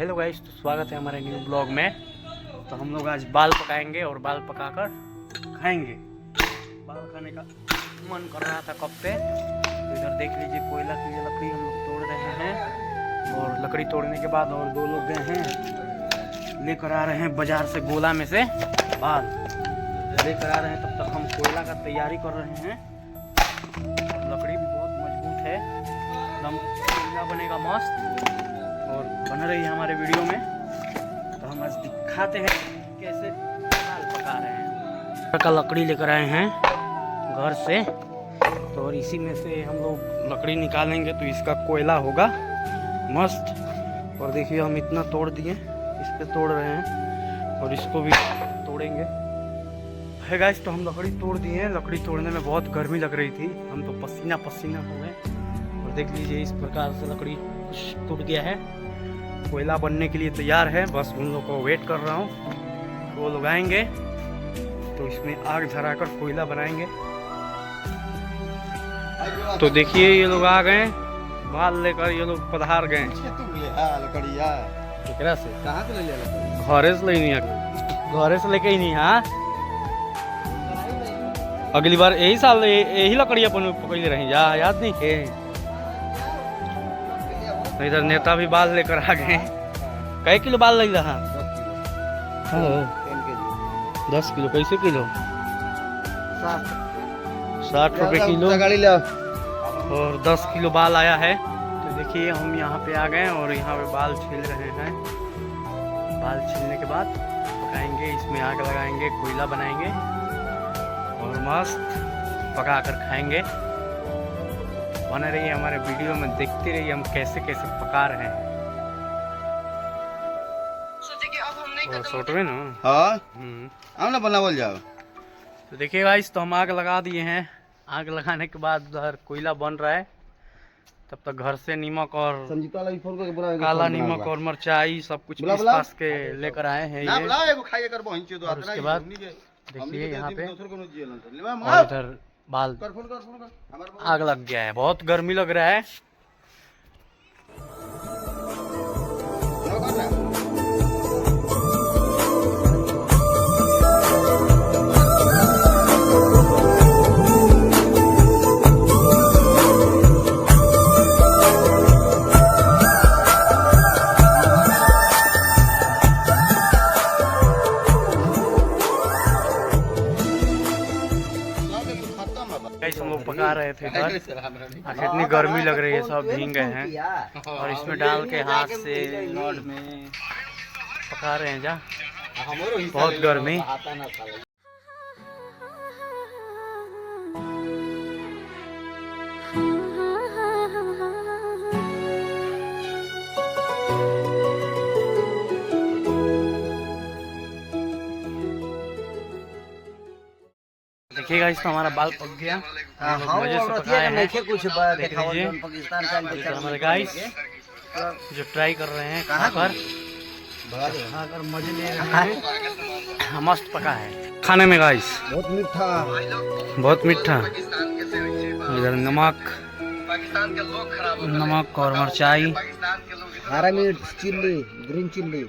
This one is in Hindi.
हेलो गाइस, तो स्वागत है हमारे न्यू ब्लॉग में। तो हम लोग आज बाल पकाएंगे और बाल पकाकर खाएंगे। बाल खाने का मन कर रहा था कब पे। तो इधर देख लीजिए, कोयला की लकड़ी हम लोग तोड़ रहे हैं। और लकड़ी तोड़ने के बाद और दो लोग गए हैं लेकर आ रहे हैं बाजार से, गोला में से बाल लेकर आ रहे हैं। तब तक हम कोयला का तैयारी कर रहे हैं। लकड़ी भी बहुत मजबूत है, एकदम कोयला बनेगा मस्त। और बन रही है हमारे वीडियो में। तो हम आज दिखाते हैं कैसे बाल पका रहे हैं। का लकड़ी लेकर आए हैं घर से, तो और इसी में से हम लोग लकड़ी निकालेंगे तो इसका कोयला होगा मस्त। और देखिए हम इतना तोड़ दिए, इस पे तोड़ रहे हैं और इसको भी तोड़ेंगे। है गाइस, तो हम लकड़ी तोड़ दिए हैं। लकड़ी तोड़ने में बहुत गर्मी लग रही थी, हम तो पसीना पसीना हो गए। और देख लीजिए, इस प्रकार से लकड़ी कुछ टूट गया है। कोयला बनने के लिए तैयार है, बस उन लोगों को वेट कर रहा हूँ। वो लोग आएंगे तो इसमें आग धराकर कोयला बनाएंगे। तो देखिए, ये लोग आ गए, बाल लेकर ये लोग पधार गए। केकरा से? कहाँ से ले लिया? घरे से लेनी है, घरे से लेके ही नहीं। हाँ, अगली बार यही साल यही लकड़ी अपन पकड़ रही, याद नहीं है? तो इधर नेता भी बाल लेकर आ गए। कई किलो बाल लग रहा? 10 किलो। कैसे किलो? 60 रुपये किलो। और 10 किलो बाल आया है। तो देखिए, हम यहाँ पे आ गए और यहाँ पे बाल छील रहे हैं। बाल छीलने के बाद पकाएंगे, इसमें आग लगाएंगे, कोयला बनाएंगे और मस्त पका कर खाएंगे। बने रहिए हमारे वीडियो में, देखते रहिए हम कैसे कैसे पका रहे हैं। सोचो ना। हाँ, हम ना बनावल जाओ। तो देखिए गाइस, तो हम आग लगा दिए हैं। आग लगाने के बाद उधर कोयला बन रहा है। तब तक घर से नीमक और काला नमक और मिर्चाई सब कुछ पीस पास के लेकर आए हैं ये। और उसके बाद देखिए यहाँ पे और इधर बाल आग लग गया है, बहुत गर्मी लग रहा है। हम लोग पका रहे थे इधर, कितनी गर्मी लग रही है, सब भीग गए हैं। और इसमें डाल के हाथ से रॉड में पका रहे हैं। जा बहुत गर्मी। देखिएगा, इसका हमारा बाल पक गया। मजे से पकाए हैं। देख लीजिए, हमारे गाइस जो ट्राई कर रहे हैं खाकर मजे ले रहे हैं। मस्त पका है खाने में गाइस, बहुत मीठा, बहुत मीठा। इधर नमक और मिर्चाई, हरा मिर्च, चिल्ली, ग्रीन चिल्ली।